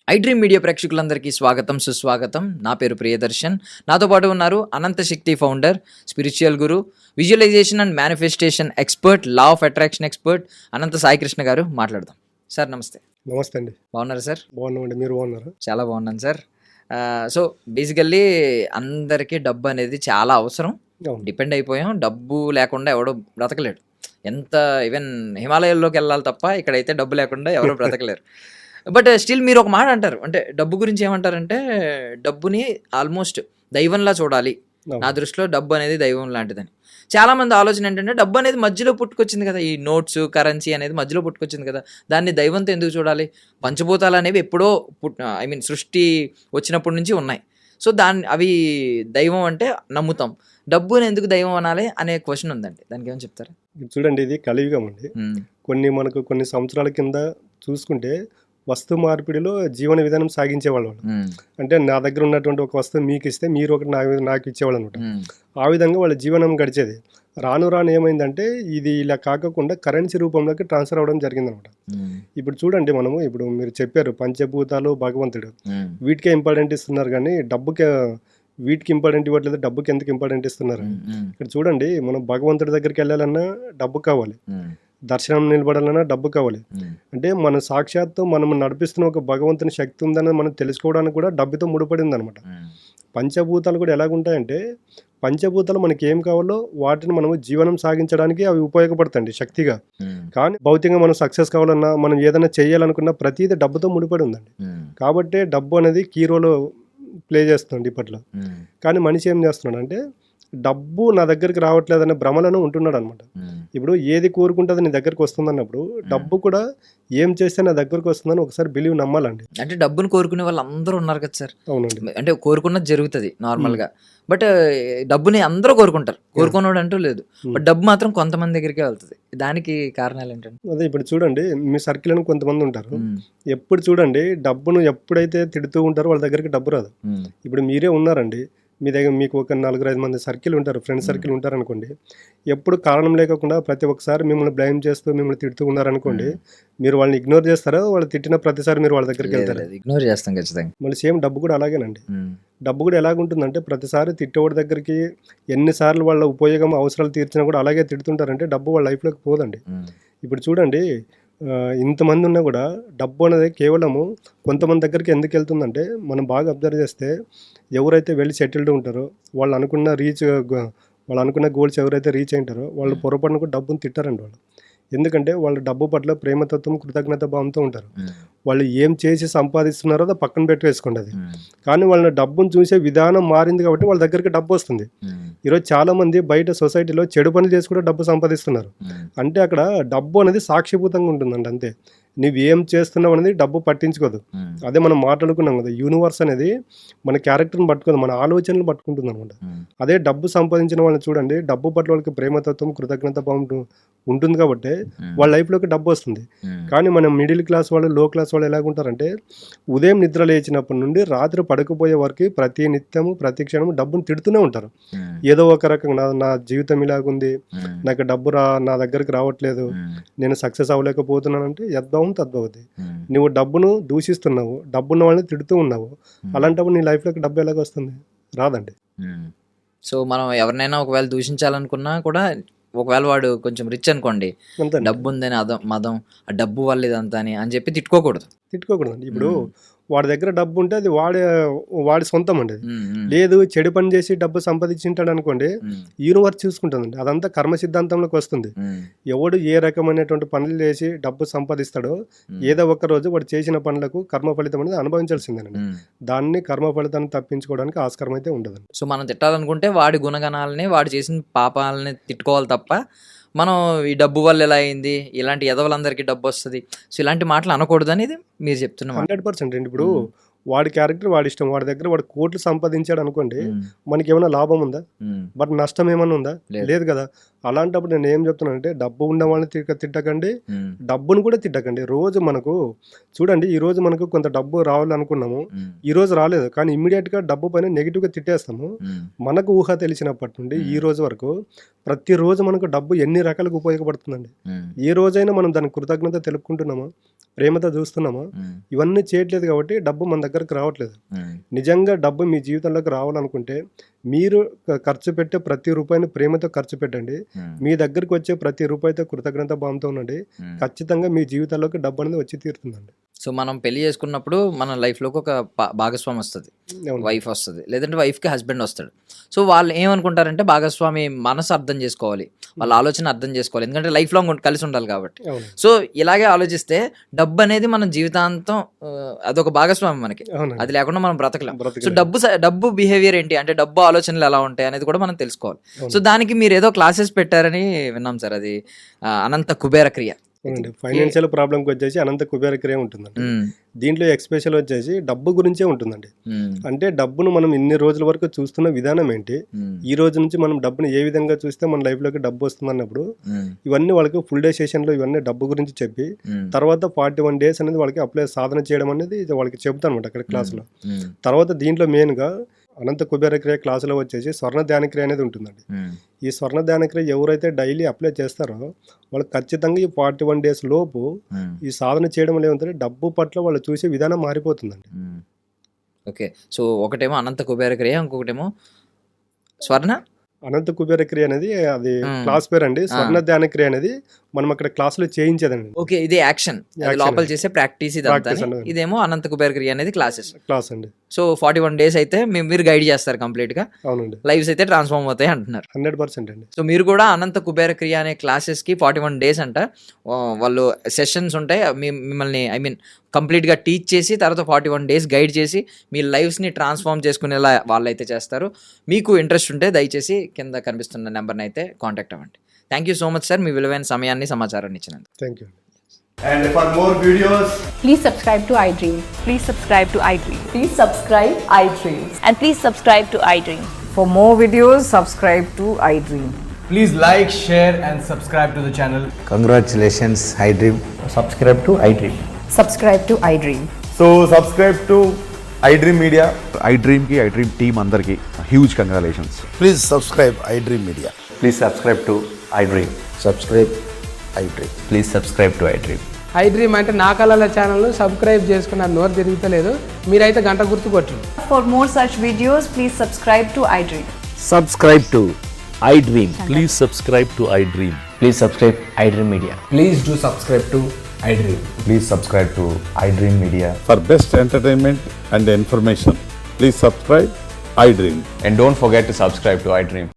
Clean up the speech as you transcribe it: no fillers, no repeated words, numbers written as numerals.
I dream media ప్రేక్షకులందరికీ స్వాగతం సుస్వాగతం. నా పేరు ప్రియదర్శన్. నాతో పాటు ఉన్నారు Anantha Shakti founder, spiritual guru, visualisation and manifestation expert, law of attraction expert Anantha Sai Krishna garu. మాట్లాడదాం. సార్ నమస్తే. నమస్తే అండి. బాగున్నారా సార్? బాగున్నామండి. మీరు బాగున్నారా? చాలా బాగున్నాను సార్. సో బేసికల్లీ అందరికీ డబ్బు అనేది చాలా అవసరం. అవును. డిపెండ్ అయిపోయాం. డబ్బు లేకుండా ఎవడో బ్రతకలేడు. ఎంత ఈవెన్ హిమాలయాల్లోకి వెళ్ళాలి తప్ప ఇక్కడైతే డబ్బు లేకుండా ఎవరు బ్రతకలేరు. బట్ స్టిల్ మీరు ఒక మాట అంటారు, అంటే డబ్బు గురించి ఏమంటారంటే డబ్బుని ఆల్మోస్ట్ దైవంలా చూడాలి. నా అవును. దృష్టిలో డబ్బు అనేది దైవం లాంటిదని. చాలా మంది ఆలోచన ఏంటంటే డబ్బు అనేది మధ్యలో పుట్టుకొచ్చింది కదా, ఈ నోట్స్ కరెన్సీ అనేది మధ్యలో పుట్టుకొచ్చింది కదా, దాన్ని దైవంతో ఎందుకు చూడాలి? పంచభూతాలు అనేవి ఎప్పుడో సృష్టి వచ్చినప్పటి నుంచి ఉన్నాయి. సో అవి దైవం అంటే నమ్ముతాం. డబ్బుని ఎందుకు దైవం అనాలి అనే క్వశ్చన్ ఉందండి. దానికి ఏమని చెప్తారా? ఇది చూడండి, ఇది కలియుగం అండి. ఉమ్, మనకు కొన్ని సంవత్సరాల కింద చూసుకుంటే వస్తు మార్పిడిలో జీవన విధానం సాగించేవాళ్ళు వాళ్ళు. ఉమ్, అంటే నా దగ్గర ఉన్నటువంటి ఒక వస్తువు మీకు ఇస్తే మీరు ఒకటి నాకు ఇచ్చేవాళ్ళు అనమాట. ఉమ్, ఆ విధంగా వాళ్ళ జీవనం గడిచేది. రాను రాను ఏమైందంటే ఇది ఇలా కాకుండా కరెన్సీ రూపంలోకి ట్రాన్స్ఫర్ అవ్వడం జరిగిందనమాట. ఉమ్, ఇప్పుడు చూడండి, ఇప్పుడు మీరు చెప్పారు పంచభూతాలు భగవంతుడు, ఉమ్, వీటికే ఇంపార్టెంట్ ఇస్తున్నారు కానీ డబ్బుకే వీటికి ఇంపార్టెంట్ ఇవ్వట్లేదు. డబ్బుకి ఎందుకు ఇంపార్టెంట్ ఇస్తున్నారు? ఉమ్, ఉమ్, ఇక్కడ చూడండి, మనం భగవంతుడి దగ్గరికి వెళ్ళాలన్నా డబ్బు కావాలి, ఉమ్, దర్శనం నిలబడాలన్నా డబ్బు కావాలి. ఉమ్, అంటే మన సాక్షాత్తు మనం నడిపిస్తున్న ఒక భగవంతుని శక్తి ఉందని మనం తెలుసుకోవడానికి కూడా డబ్బుతో ముడిపడింది అనమాట. ఉమ్, పంచభూతాలు కూడా ఎలాగుంటాయంటే, పంచభూతాలు మనకి ఏం కావాలో వాటిని మనము జీవనం సాగించడానికి అవి ఉపయోగపడతాయండి శక్తిగా. ఉమ్, కానీ భౌతికంగా మనం సక్సెస్ కావాలన్నా, మనం ఏదైనా చేయాలనుకున్నా ప్రతిదీ డబ్బుతో ముడిపడి ఉందండి. ఉమ్, కాబట్టి డబ్బు అనేది కీ రోల్ ప్లే చేస్తుంది ఇప్పట్లో. ఉమ్, కానీ మనిషి ఏం చేస్తున్నాడు అంటే, డబ్బు నా దగ్గరికి రావట్లేదనే భ్రమలను ఉంటున్నాడు అనమాట. ఉమ్. ఇప్పుడు ఏది కోరుకుంటుంది నీ దగ్గరికి వస్తుంది అన్నప్పుడు డబ్బు కూడా ఏం చేస్తే నా దగ్గరకు వస్తుందని ఒకసారి బిలీవ్ నమ్మాలండి. అంటే డబ్బుని కోరుకునే వాళ్ళు అందరూ ఉన్నారు కదా సార్. అవునండి. అంటే కోరుకున్నది జరుగుతుంది నార్మల్గా. బట్ డబ్బుని అందరూ కోరుకుంటారు, కోరుకున్నాడు అంటూ లేదు. బట్ డబ్బు మాత్రం కొంతమంది దగ్గరికే వెళ్తుంది. దానికి కారణాలు ఏంటంటే అదే ఇప్పుడు చూడండి, మీ సర్కిల్ అని కొంతమంది ఉంటారు. ఎప్పుడు చూడండి, డబ్బును ఎప్పుడైతే తిడుతూ ఉంటారో వాళ్ళ దగ్గరికి డబ్బు రాదు. ఇప్పుడు మీరే ఉన్నారండి, మీ దగ్గర మీకు ఒక 4-5 మంది సర్కిల్ ఉంటారు, ఫ్రెండ్ సర్కిల్ ఉంటారనుకోండి. ఎప్పుడు కారణం లేకుండా ప్రతి ఒక్కసారి మిమ్మల్ని బ్లేమ్ చేస్తూ మిమ్మల్ని తిడుతూ ఉన్నారనుకోండి, మీరు వాళ్ళని ఇగ్నోర్ చేస్తారా? వాళ్ళు తిట్టిన ప్రతిసారి మీరు వాళ్ళ దగ్గరికి వెళ్తారు. ఇగ్నోర్ చేస్తాం ఖచ్చితంగా. మళ్ళీ సేమ్ డబ్బు కూడా అలాగేనండి. ఉమ్, డబ్బు కూడా ఎలాగుంటుందంటే, ప్రతిసారి తిట్టేవాడి దగ్గరికి ఎన్నిసార్లు వాళ్ళ ఉపయోగం అవసరాలు తీర్చినా కూడా అలాగే తిడుతుంటారంటే డబ్బు వాళ్ళ లైఫ్లోకి పోదండి. ఉమ్, ఇప్పుడు చూడండి, ఇంతమంది ఉన్నా కూడా డబ్బు అనేది కేవలము కొంతమంది దగ్గరికి ఎందుకు వెళ్తుందంటే, మనం బాగా అబ్జర్వ్ చేస్తే ఎవరైతే వెళ్ళి సెటిల్డ్ ఉంటారో వాళ్ళు అనుకున్న గోల్స్ ఎవరైతే రీచ్ అయింటారో వాళ్ళు పొరపాటున కూడా డబ్బును తిట్టారండి వాళ్ళు. ఎందుకంటే వాళ్ళు డబ్బు పట్ల ప్రేమతత్వం, కృతజ్ఞత భావంతో ఉంటారు. ఉమ్, వాళ్ళు ఏం చేసి సంపాదిస్తున్నారో అది పక్కన పెట్టేసుకోండి అది. ఉమ్, కానీ వాళ్ళ డబ్బును చూసే విధానం మారింది కాబట్టి వాళ్ళ దగ్గరికి డబ్బు వస్తుంది. ఉమ్, ఈరోజు చాలామంది బయట సొసైటీలో చెడు పనులు చేసి కూడా డబ్బు సంపాదిస్తున్నారు. ఉమ్, అంటే అక్కడ డబ్బు అనేది సాక్షిభూతంగా ఉంటుందండి, అంతే. నువ్వు ఏం చేస్తున్నావు అనేది డబ్బు పట్టించుకోదు. ఉమ్, అదే మనం మాట్లాడుకున్నాం కదా, యూనివర్స్ అనేది మన క్యారెక్టర్ని పట్టుకోదు, మన ఆలోచనలు పట్టుకుంటుంది అనమాట. ఉమ్, అదే డబ్బు సంపాదించిన వాళ్ళని చూడండి, డబ్బు పట్ల వాళ్ళకి ప్రేమతత్వం, కృతజ్ఞత భావం ఉంటుంది కాబట్టి వాళ్ళ లైఫ్లోకి డబ్బు వస్తుంది. ఉమ్, కానీ మనం మిడిల్ క్లాస్ వాళ్ళు, లో క్లాస్ వాళ్ళు ఎలాగుంటారంటే, ఉదయం నిద్ర లేచినప్పటి నుండి రాత్రి పడుకుపోయే వరకు ప్రతి నిత్యము ప్రతి క్షణము డబ్బును తిడుతూనే ఉంటారు. ఉమ్, ఏదో ఒక రకంగా నా జీవితం ఇలాగుంది, ఉమ్, నాకు డబ్బు నా దగ్గరికి రావట్లేదు, ఉమ్, నేను సక్సెస్ అవ్వలేకపోతున్నానంటే యద్భావం తద్భవతి. ఉమ్, నువ్వు డబ్బును దూషిస్తున్నావు, డబ్బున్న వాళ్ళని తిడుతూ ఉన్నావు. అలాంటప్పుడు నీ లైఫ్లోకి డబ్బు ఎలాగ వస్తుంది? రాదండి. ఉమ్. సో మనం ఎవరినైనా ఒకవేళ దూషించాలనుకున్నా కూడా, ఒకవేళ వాడు కొంచెం రిచ్ అనుకోండి, అంతే. డబ్బు ఉందని మదం, ఆ డబ్బు వల్ల ఇదంతా అని చెప్పి తిట్టుకోకూడదు. తిట్టుకోకూడదండి. ఇప్పుడు వాడి దగ్గర డబ్బు ఉంటే అది వాడి సొంతం అండి అది. ఉమ్, ఉమ్, లేదు, చెడు పని చేసి డబ్బు సంపాదించింటాడు అనుకోండి, ఉమ్, యూనివర్స్ చూసుకుంటుందండి. అదంతా కర్మ సిద్ధాంతంలోకి వస్తుంది. ఉమ్, ఎవడు ఏ రకమైనటువంటి పనులు చేసి డబ్బు సంపాదిస్తాడో ఏదో ఒక రోజు వాడు చేసిన పనులకు కర్మ ఫలితం అనేది అనుభవించాల్సిందేనండి. ఉమ్. దాన్ని కర్మ ఫలితాన్ని తప్పించుకోవడానికి ఆస్కారం అయితే ఉండదండి. సో మనం తిట్టాలనుకుంటే వాడి గుణగణాలని, వాడు చేసిన పాపాలని తిట్టుకోవాలి తప్ప, మనం ఈ డబ్బు వల్ల ఎలా అయింది, ఇలాంటి ఎదవలందరికీ డబ్బు వస్తుంది, సో ఇలాంటి మాటలు అనకూడదు అనేది మీరు చెప్తున్న మాట. 100% అండి. ఇప్పుడు వాడి క్యారెక్టర్ వాడి ఇష్టం. వాడి దగ్గర వాడు కోట్లు సంపాదించాడు అనుకోండి, ఉమ్, మనకి ఏమైనా లాభం ఉందా? ఉమ్, బట్ నష్టం ఏమైనా ఉందా? లేదు. లేదు కదా. అలాంటప్పుడు నేను ఏం చెప్తున్నానంటే డబ్బు ఉన్న వాళ్ళని తిట్టకండి, డబ్బును కూడా తిట్టకండి. రోజు మనకు చూడండి, ఈ రోజు మనకు కొంత డబ్బు రావాలనుకున్నాము, ఈ రోజు రాలేదు, కానీ ఇమ్మీడియట్గా డబ్బు పైన నెగిటివ్గా తిట్టేస్తాము. మనకు ఊహ తెలిసినప్పటి నుండి ఈ రోజు వరకు ప్రతిరోజు మనకు డబ్బు ఎన్ని రకాలుగా ఉపయోగపడుతుందండి. ఏ రోజైనా మనం దాని కృతజ్ఞత తెలుపుకుంటున్నామా, ప్రేమతో చూస్తున్నామా? ఇవన్నీ చేయట్లేదు కాబట్టి డబ్బు మన దగ్గరకు రావట్లేదు. నిజంగా డబ్బు మీ జీవితంలోకి రావాలనుకుంటే మీరు ఖర్చు పెట్టే ప్రతి రూపాయిని ప్రేమతో ఖర్చు పెట్టండి. మీ దగ్గరకు వచ్చే ప్రతి రూపాయితో కృతజ్ఞత భావంతో ఉండండి. ఖచ్చితంగా మీ జీవితాల్లోకి డబ్బు అనేది వచ్చి తీరుతుందండి. సో మనం పెళ్లి చేసుకున్నప్పుడు మన లైఫ్లోకి ఒక భాగస్వామి వస్తుంది, వైఫ్ వస్తుంది, లేదంటే వైఫ్కి హస్బెండ్ వస్తాడు. సో వాళ్ళు ఏమనుకుంటారంటే భాగస్వామి మనసు అర్థం చేసుకోవాలి, వాళ్ళ ఆలోచన అర్థం చేసుకోవాలి, ఎందుకంటే లైఫ్ లాంగ్ కలిసి ఉండాలి కాబట్టి. సో ఇలాగే ఆలోచిస్తే డబ్బు అనేది మన జీవితాంతం అదొక భాగస్వామి మనకి, అది లేకుండా మనం బ్రతకలేం. సో డబ్బు బిహేవియర్ ఏంటి అంటే డబ్బు ఆలోచనలు ఎలా ఉంటాయి అనేది కూడా మనం తెలుసుకోవాలి. సో దానికి మీరు ఏదో క్లాసెస్ పెట్టారని విన్నాం సార్, అది అనంత కుబేర క్రియ. ఫైనాన్షియల్ ప్రాబ్లంకి వచ్చేసి అనంత కుబేర క్రియ ఉంటుందండి. దీంట్లో ఎక్స్పెషల్ వచ్చేసి డబ్బు గురించే ఉంటుందండి. అంటే డబ్బును మనం ఇన్ని రోజుల వరకు చూస్తున్న విధానం ఏంటి, ఈ రోజు నుంచి మనం డబ్బును ఏ విధంగా చూస్తే మన లైఫ్ లోకి డబ్బు వస్తుంది అన్నప్పుడు ఇవన్నీ వాళ్ళకి ఫుల్ డే సెషన్ లో ఇవన్నీ డబ్బు గురించి చెప్పి తర్వాత 41 days అనేది వాళ్ళకి అప్లై సాధన చేయడం అనేది వాళ్ళకి చెబుతాను అనమాట అక్కడ క్లాసులో. తర్వాత దీంట్లో మెయిన్ గా అనంత కుబేర క్రియ క్లాసులో వచ్చేసి స్వర్ణ ధ్యాన క్రియ అనేది ఉంటుందండి. ఈ స్వర్ణ ధ్యాన క్రియ ఎవరైతే డైలీ అప్లై చేస్తారో వాళ్ళు ఖచ్చితంగా ఈ 41 days లోపు ఈ సాధన చేయడం లేదంటే డబ్బు పట్ల వాళ్ళు చూసే విధానం మారిపోతుందండి. ఓకే, సో ఒకటేమో అనంత కుబేర క్రియ, ఇంకొకటేమో స్వర్ణ అనంత కుబేర క్రియ అనేది అది క్లాస్ పేరు అండి. స్వర్ణ ధ్యాన క్రియ అనేది మనం అక్కడ క్లాస్ లో చేయించేదండి. ఓకే, ఇది యాక్షన్ లోపల చేసే ప్రాక్టీస్, ఇదేమో అనంత కుబేర క్రియ అనేది క్లాస్ అండి. సో 41 days అయితే మీరు గైడ్ చేస్తారు కంప్లీట్ గా. అవునండి, లైఫ్స్ అయితే ట్రాన్స్ఫార్మ్ అవుతాయి అంటున్నారు. 100% అండి. సో మీరు కూడా అనంత కుబేర క్రియ అనే క్లాసెస్ కి 41 days అంట వాళ్ళు సెషన్స్ ఉంటాయి, మిమ్మల్ని కంప్లీట్ గా టీచ్ చేసి తర్వాత 41 days గైడ్ చేసి మీ లైఫ్స్ ని ట్రాన్స్ఫార్మ్ చేసుకునేలా వాళ్ళైతే చేస్తారు. మీకు ఇంట్రెస్ట్ ఉంటే దయచేసి కింద కనిపిస్తున్న నెంబర్ని అయితే కాంటాక్ట్ అవ్వండి. Thank you so much sir, మీ విలువైన సమయాన్ని సమాచారాన్ని ఇచ్చినందుకు. Thank you. And for more videos, please subscribe to iDream. Please subscribe to iDream. Please subscribe iDream. And please subscribe to iDream. For more videos, subscribe to iDream. please like, share and subscribe to the channel. Congratulations, iDream. Subscribe to iDream. Subscribe to iDream. So subscribe to iDream Media. iDream ki iDream team andarki huge congratulations. Please subscribe iDream Media. Please subscribe to iDream. Subscribe iDream. Please subscribe to iDream. iDream అంటే నా కళల channel subscribe చేసుకున్న నోరు తిరుగుతలేదు, మీరైతే గంట గుర్తు కొట్టండి. For more such videos, please subscribe to iDream. Subscribe to iDream. Please subscribe to iDream. Please subscribe iDream Media. Please do subscribe to iDream. Please subscribe to iDream Media. For best entertainment and information, please subscribe iDream. And don't forget to subscribe to iDream.